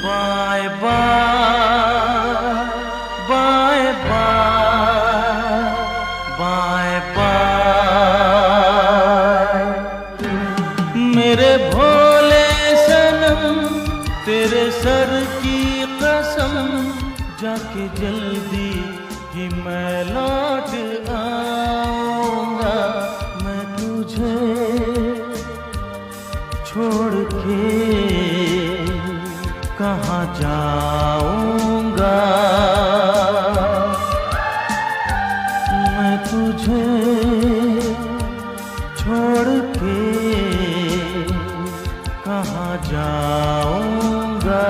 Bye bye bye bye bye मेरे भोले सनम, तेरे सर की कसम, जाके जल्दी ही मैं लौट आऊंगा। मैं तुझे छोड़ के कहाँ जाऊंगा। मैं तुझे छोड़ के कहाँ जाऊंगा।